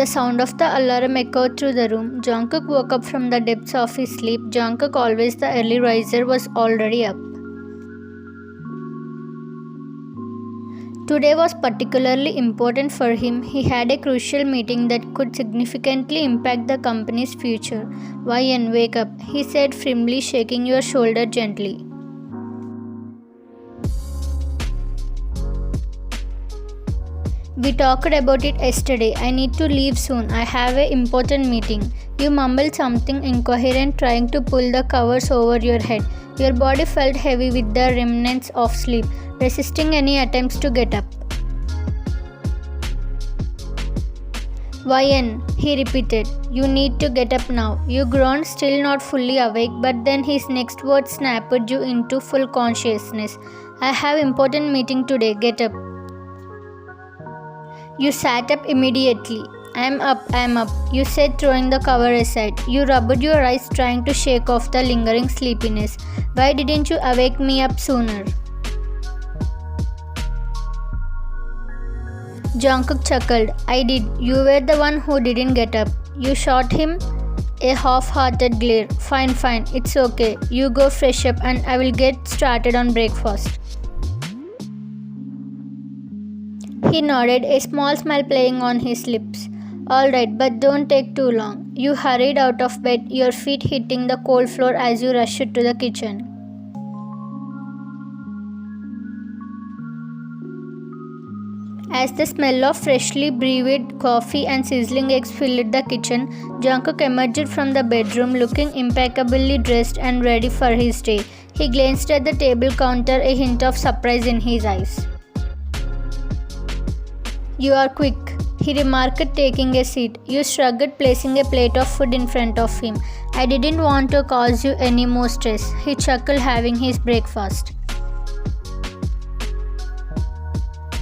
The sound of the alarm echoed through the room. Jungkook woke up from the depths of his sleep. Jungkook, always the early riser, was already up. Today was particularly important for him. He had a crucial meeting that could significantly impact the company's future. Wyan, wake up, he said firmly, shaking your shoulder gently. We talked about it yesterday. I need to leave soon. I have an important meeting. You mumbled something incoherent, trying to pull the covers over your head. Your body felt heavy with the remnants of sleep, resisting any attempts to get up. Wyan, he repeated. You need to get up now. You groaned, still not fully awake, but then his next words snapped you into full consciousness. I have an important meeting today. Get up. You sat up immediately. I'm up, you said, throwing the cover aside. You rubbed your eyes, trying to shake off the lingering sleepiness. Why didn't you wake me up sooner? Jungkook chuckled. I did. You were the one who didn't get up. You shot him a half-hearted glare. Fine, it's okay. You go fresh up and I will get started on breakfast. He nodded, a small smile playing on his lips. All right, but don't take too long. You hurried out of bed, your feet hitting the cold floor as you rushed to the kitchen. As the smell of freshly brewed coffee and sizzling eggs filled the kitchen, Jungkook emerged from the bedroom looking impeccably dressed and ready for his day. He glanced at the table counter, a hint of surprise in his eyes. You are quick, he remarked, taking a seat. You shrugged, placing a plate of food in front of him. I didn't want to cause you any more stress. He chuckled, having his breakfast.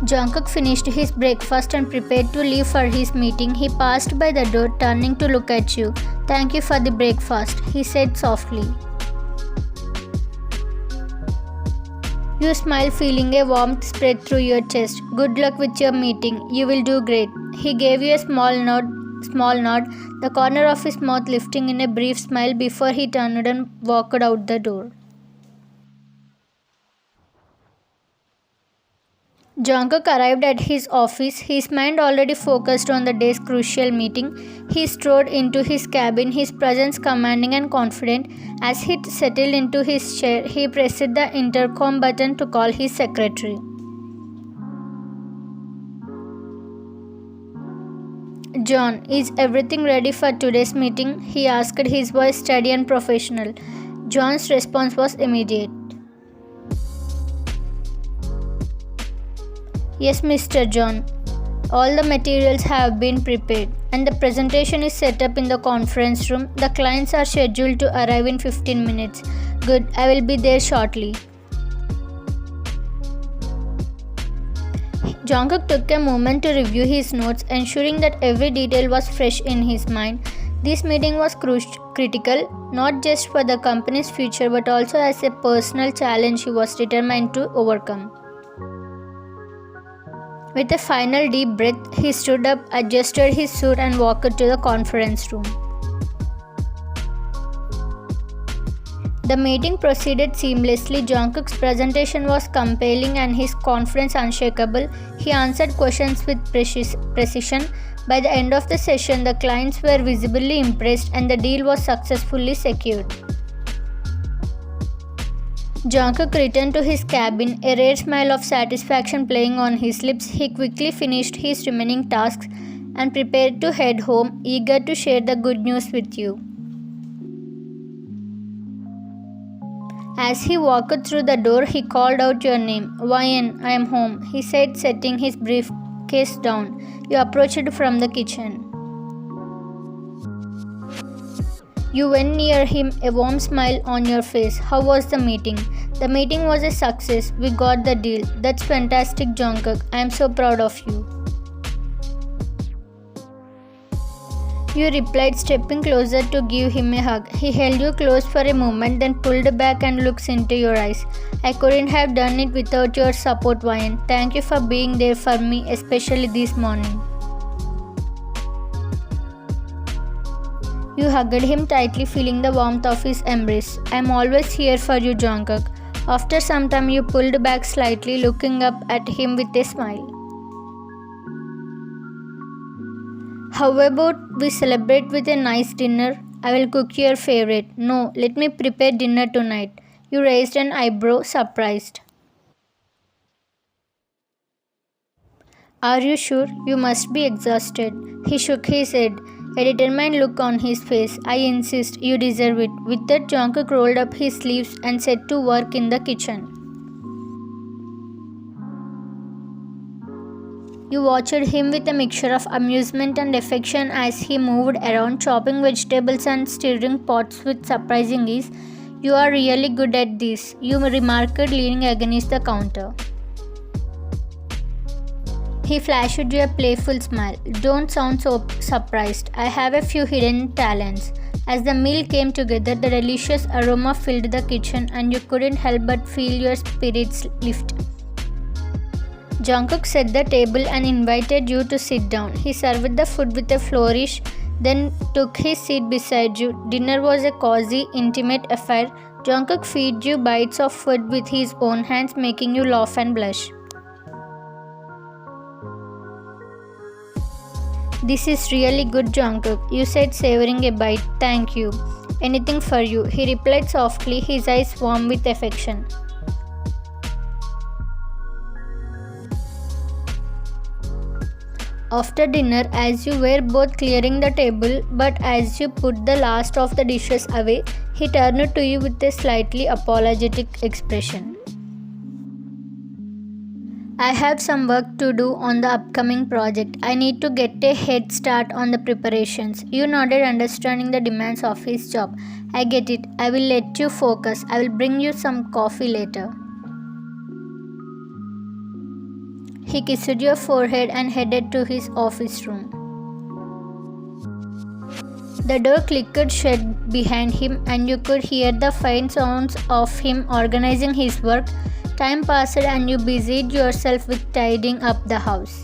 Jungkook finished his breakfast and prepared to leave for his meeting. He passed by the door, turning to look at you. Thank you for the breakfast, he said softly. You smiled, feeling a warmth spread through your chest. Good luck with your meeting. You will do great. He gave you a small nod, the corner of his mouth lifting in a brief smile before he turned and walked out the door. Jungkook arrived at his office, his mind already focused on the day's crucial meeting. He strode into his cabin, his presence commanding and confident. As he settled into his chair, he pressed the intercom button to call his secretary. John, is everything ready for today's meeting? He asked, his voice steady and professional. John's response was immediate. Yes, Mr. John. All the materials have been prepared and the presentation is set up in the conference room. The clients are scheduled to arrive in 15 minutes. Good, I will be there shortly. Jungkook took a moment to review his notes, ensuring that every detail was fresh in his mind. This meeting was critical, not just for the company's future but also as a personal challenge he was determined to overcome. With a final deep breath, he stood up, adjusted his suit and walked to the conference room. The meeting proceeded seamlessly. Jungkook's presentation was compelling and his confidence unshakable. He answered questions with precision. By the end of the session, the clients were visibly impressed and the deal was successfully secured. Jungkook returned to his cabin, a rare smile of satisfaction playing on his lips. He quickly finished his remaining tasks and prepared to head home, eager to share the good news with you. As he walked through the door, he called out your name. Wyan, I am home, he said, setting his briefcase down. You approached from the kitchen. You went near him, a warm smile on your face. How was the meeting? The meeting was a success. We got the deal. That's fantastic, Jungkook. I am so proud of you. You replied, stepping closer to give him a hug. He held you close for a moment, then pulled back and looked into your eyes. I couldn't have done it without your support, Wyan. Thank you for being there for me, especially this morning. You hugged him tightly, feeling the warmth of his embrace. I'm always here for you, Jungkook. After some time, you pulled back slightly, looking up at him with a smile. How about we celebrate with a nice dinner? I will cook your favorite. No, let me prepare dinner tonight. You raised an eyebrow, surprised. Are you sure? You must be exhausted. He shook his head, a determined look on his face. I insist, you deserve it. With that, Jungkook rolled up his sleeves and set to work in the kitchen. You watched him with a mixture of amusement and affection as he moved around chopping vegetables and stirring pots with surprising ease. You are really good at this, you remarked, leaning against the counter. He flashed you a playful smile. Don't sound so surprised. I have a few hidden talents. As the meal came together, the delicious aroma filled the kitchen and you couldn't help but feel your spirits lift. Jungkook set the table and invited you to sit down. He served the food with a flourish, then took his seat beside you. Dinner was a cozy, intimate affair. Jungkook fed you bites of food with his own hands, making you laugh and blush. This is really good, Jungkook, you said, savoring a bite. Thank you. Anything for you, he replied softly, his eyes warm with affection. After dinner, as you were both clearing the table, but as you put the last of the dishes away, he turned to you with a slightly apologetic expression. I have some work to do on the upcoming project. I need to get a head start on the preparations. You nodded, understanding the demands of his job. I get it. I will let you focus. I will bring you some coffee later. He kissed your forehead and headed to his office room. The door clicked shut behind him and you could hear the faint sounds of him organizing his work. Time passed and you busied yourself with tidying up the house.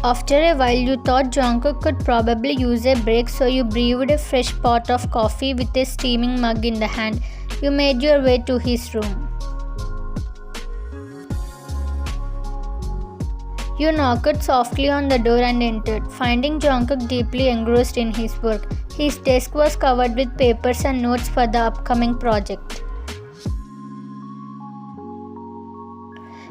After a while, you thought Jungkook could probably use a break, so you brewed a fresh pot of coffee with a steaming mug in the hand. You made your way to his room. You knocked softly on the door and entered, finding Jungkook deeply engrossed in his work. His desk was covered with papers and notes for the upcoming project.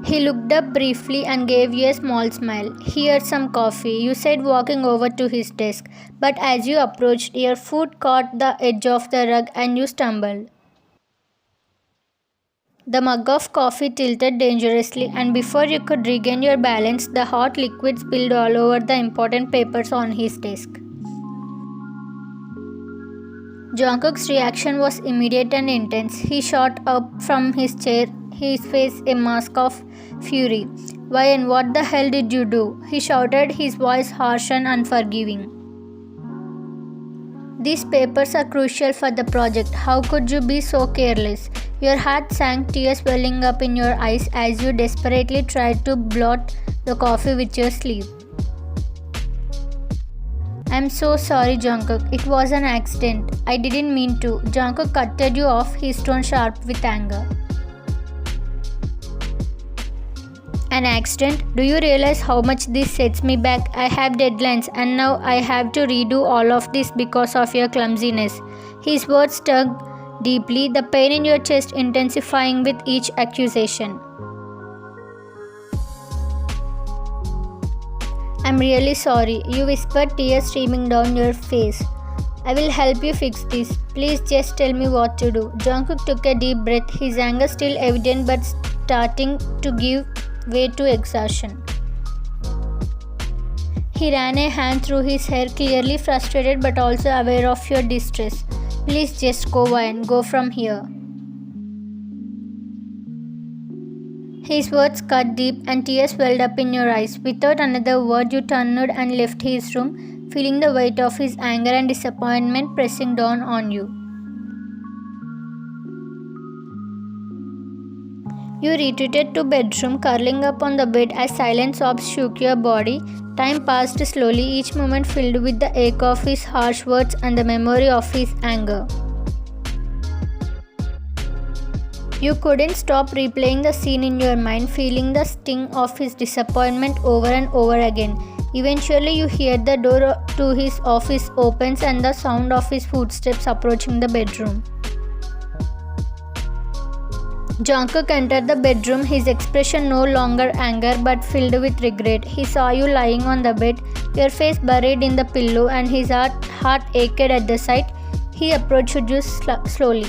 He looked up briefly and gave you a small smile. Here's some coffee, you said, walking over to his desk. But as you approached, your foot caught the edge of the rug and you stumbled. The mug of coffee tilted dangerously, and before you could regain your balance, the hot liquid spilled all over the important papers on his desk. Jungkook's reaction was immediate and intense. He shot up from his chair, his face a mask of fury. Why and what the hell did you do? He shouted, his voice harsh and unforgiving. These papers are crucial for the project. How could you be so careless? Your heart sank, tears welling up in your eyes as you desperately tried to blot the coffee with your sleeve. I'm so sorry, Jungkook. It was an accident. I didn't mean to. Jungkook cut you off, his tone sharp with anger. An accident? Do you realize how much this sets me back? I have deadlines and now I have to redo all of this because of your clumsiness. His words stung deeply, the pain in your chest intensifying with each accusation. I'm really sorry, you whispered, tears streaming down your face. I will help you fix this. Please just tell me what to do. Jungkook took a deep breath, his anger still evident but starting to give way to exhaustion. He ran a hand through his hair, clearly frustrated but also aware of your distress. Please just go and go from here. His words cut deep and tears welled up in your eyes. Without another word, you turned and left his room, feeling the weight of his anger and disappointment pressing down on you. You retreated to bedroom, curling up on the bed as silent sobs shook your body. Time passed slowly, each moment filled with the ache of his harsh words and the memory of his anger. You couldn't stop replaying the scene in your mind, feeling the sting of his disappointment over and over again. Eventually, you hear the door to his office opens and the sound of his footsteps approaching the bedroom. Jungkook entered the bedroom, his expression no longer anger but filled with regret. He saw you lying on the bed, your face buried in the pillow, and his heart ached at the sight. He approached you slowly.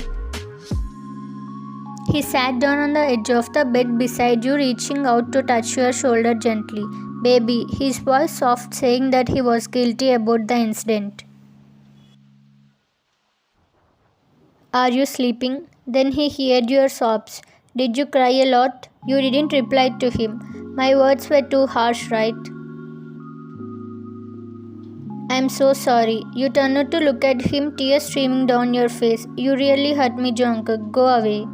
He sat down on the edge of the bed beside you, reaching out to touch your shoulder gently. Baby, his voice soft, saying that he was guilty about the incident. Are you sleeping? Then he heard your sobs. Did you cry a lot? You didn't reply to him. My words were too harsh, right? I'm so sorry. You turned to look at him, tears streaming down your face. You really hurt me, Jungkook. Go away.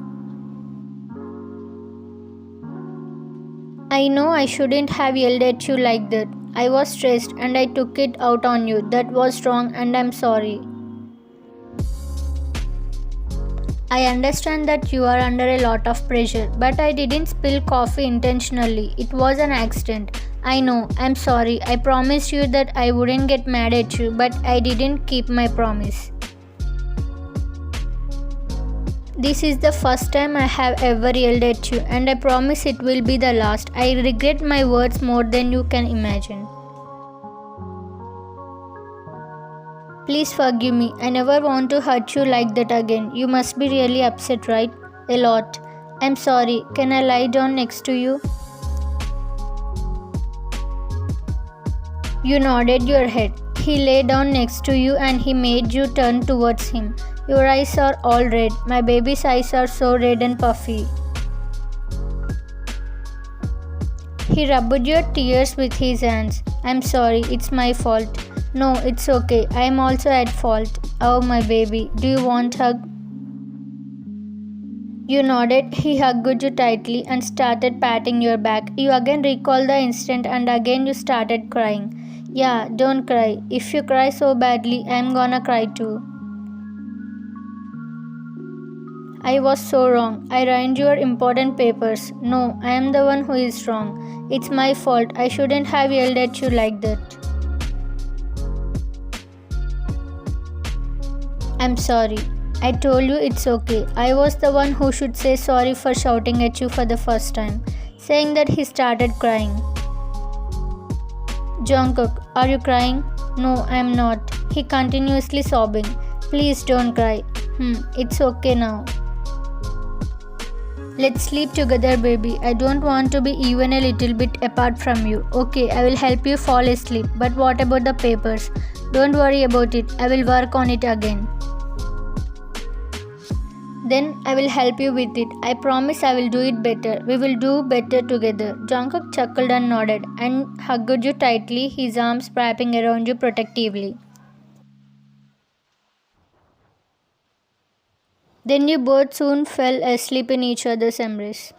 I know I shouldn't have yelled at you like that. I was stressed and I took it out on you. That was wrong and I'm sorry. I understand that you are under a lot of pressure, but I didn't spill coffee intentionally. It was an accident. I know, I'm sorry. I promised you that I wouldn't get mad at you, but I didn't keep my promise. This is the first time I have ever yelled at you, and I promise it will be the last. I regret my words more than you can imagine. Please forgive me. I never want to hurt you like that again. You must be really upset, right? A lot. I'm sorry. Can I lie down next to you? You nodded your head. He lay down next to you and he made you turn towards him. Your eyes are all red. My baby's eyes are so red and puffy. He rubbed your tears with his hands. I'm sorry. It's my fault. No, it's okay. I am also at fault. Oh, my baby. Do you want a hug? You nodded. He hugged you tightly and started patting your back. You again recalled the incident and again you started crying. Yeah, don't cry. If you cry so badly, I'm gonna cry too. I was so wrong. I ruined your important papers. No, I am the one who is wrong. It's my fault. I shouldn't have yelled at you like that. I'm sorry. I told you it's okay. I was the one who should say sorry for shouting at you for the first time. Saying that he started crying. Jungkook, are you crying? No, I'm not. He continuously sobbing. Please don't cry. It's okay now. Let's sleep together, baby. I don't want to be even a little bit apart from you. Okay, I will help you fall asleep. But what about the papers? Don't worry about it. I will work on it again. Then I will help you with it. I promise I will do it better. We will do better together. Jungkook chuckled and nodded and hugged you tightly, his arms wrapping around you protectively. Then you both soon fell asleep in each other's embrace.